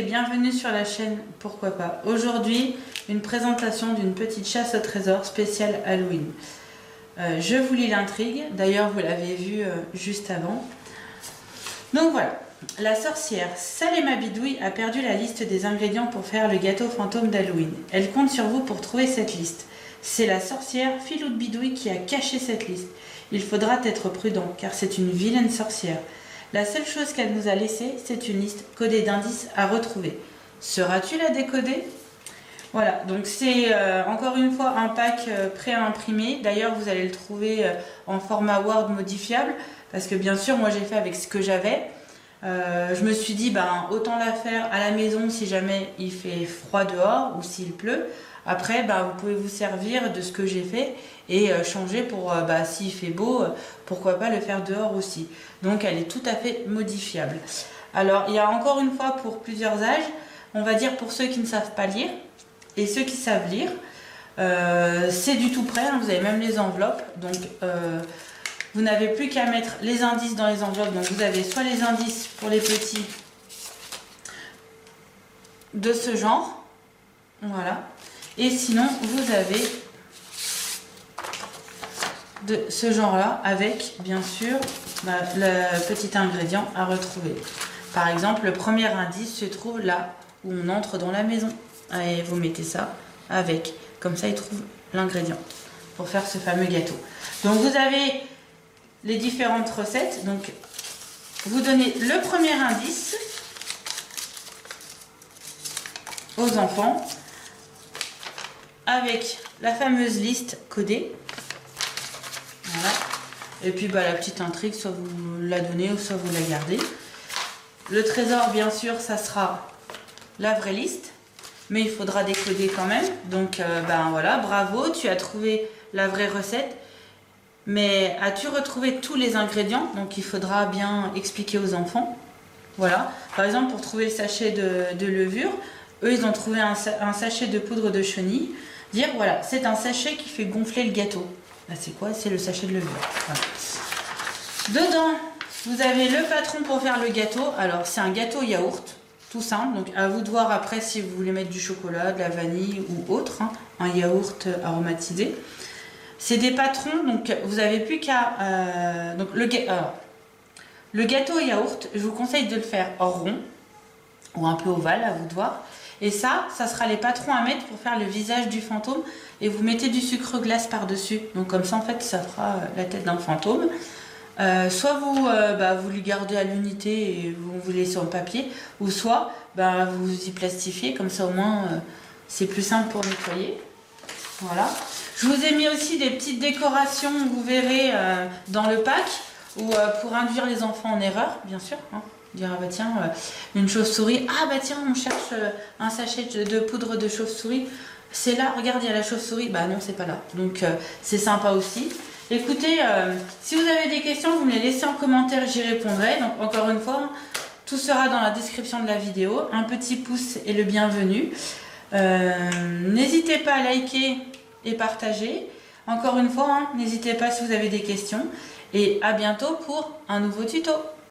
et bienvenue sur la chaîne Pourquoi pas. Aujourd'hui, une présentation d'une petite chasse au trésor spéciale Halloween. Je vous lis l'intrigue, d'ailleurs vous l'avez vu juste avant. Donc voilà, la sorcière Salema Bidouille a perdu la liste des ingrédients pour faire le gâteau fantôme d'Halloween. Elle compte sur vous pour trouver cette liste. C'est la sorcière Filoute Bidouille qui a caché cette liste. Il faudra être prudent car c'est une vilaine sorcière. La seule chose qu'elle nous a laissée, c'est une liste codée d'indices à retrouver. Seras-tu la décoder? Voilà, donc c'est encore une fois un pack pré-imprimé. D'ailleurs, vous allez le trouver en format Word modifiable parce que bien sûr, moi j'ai fait avec ce que j'avais. Je me suis dit, autant la faire à la maison si jamais il fait froid dehors ou s'il pleut. Après, vous pouvez vous servir de ce que j'ai fait et changer pour, s'il fait beau, pourquoi pas le faire dehors aussi. Donc, elle est tout à fait modifiable. Alors, il y a encore une fois pour plusieurs âges, on va dire pour ceux qui ne savent pas lire et ceux qui savent lire. C'est du tout prêt, hein, vous avez même les enveloppes. Donc, vous n'avez plus qu'à mettre les indices dans les enveloppes. Donc, vous avez soit les indices pour les petits de ce genre, voilà. Et sinon, vous avez de ce genre-là avec, bien sûr, le petit ingrédient à retrouver. Par exemple, le premier indice se trouve là où on entre dans la maison. Et vous mettez ça avec. Comme ça, il trouve l'ingrédient pour faire ce fameux gâteau. Donc, vous avez les différentes recettes. Donc, vous donnez le premier indice aux enfants avec la fameuse liste codée. Voilà. Et puis la petite intrigue, soit vous la donnez ou soit vous la gardez. Le trésor, bien sûr, ça sera la vraie liste, mais il faudra décoder quand même. Donc voilà, bravo, tu as trouvé la vraie recette. Mais as-tu retrouvé tous les ingrédients? Donc il faudra bien expliquer aux enfants. Voilà, par exemple pour trouver le sachet de levure, eux ils ont trouvé un sachet de poudre de chenille. Dire voilà, c'est un sachet qui fait gonfler le gâteau. Là c'est quoi? C'est le sachet de levure. Voilà. Dedans, vous avez le patron pour faire le gâteau. Alors c'est un gâteau yaourt, tout simple. Donc à vous de voir après si vous voulez mettre du chocolat, de la vanille ou autre. Hein, un yaourt aromatisé. C'est des patrons, donc vous n'avez plus qu'à... donc le gâteau yaourt, je vous conseille de le faire rond ou un peu ovale, à vous de voir. Et ça sera les patrons à mettre pour faire le visage du fantôme. Et vous mettez du sucre glace par-dessus. Donc comme ça, en fait, ça fera la tête d'un fantôme. Soit vous le gardez à l'unité et vous vous laissez en papier. Ou soit vous y plastifiez. Comme ça, au moins, c'est plus simple pour nettoyer. Voilà. Je vous ai mis aussi des petites décorations, vous verrez, dans le pack. Ou pour induire les enfants en erreur, bien sûr. Hein. Dire une chauve-souris, on cherche un sachet de poudre de chauve-souris, c'est là, regarde, il y a la chauve-souris, non, c'est pas là. Donc c'est sympa aussi. Écoutez, si vous avez des questions, vous me les laissez en commentaire, j'y répondrai. Donc encore une fois, tout sera dans la description de la vidéo. Un petit pouce est le bienvenu. N'hésitez pas à liker et partager. Encore une fois, n'hésitez pas si vous avez des questions. Et à bientôt pour un nouveau tuto.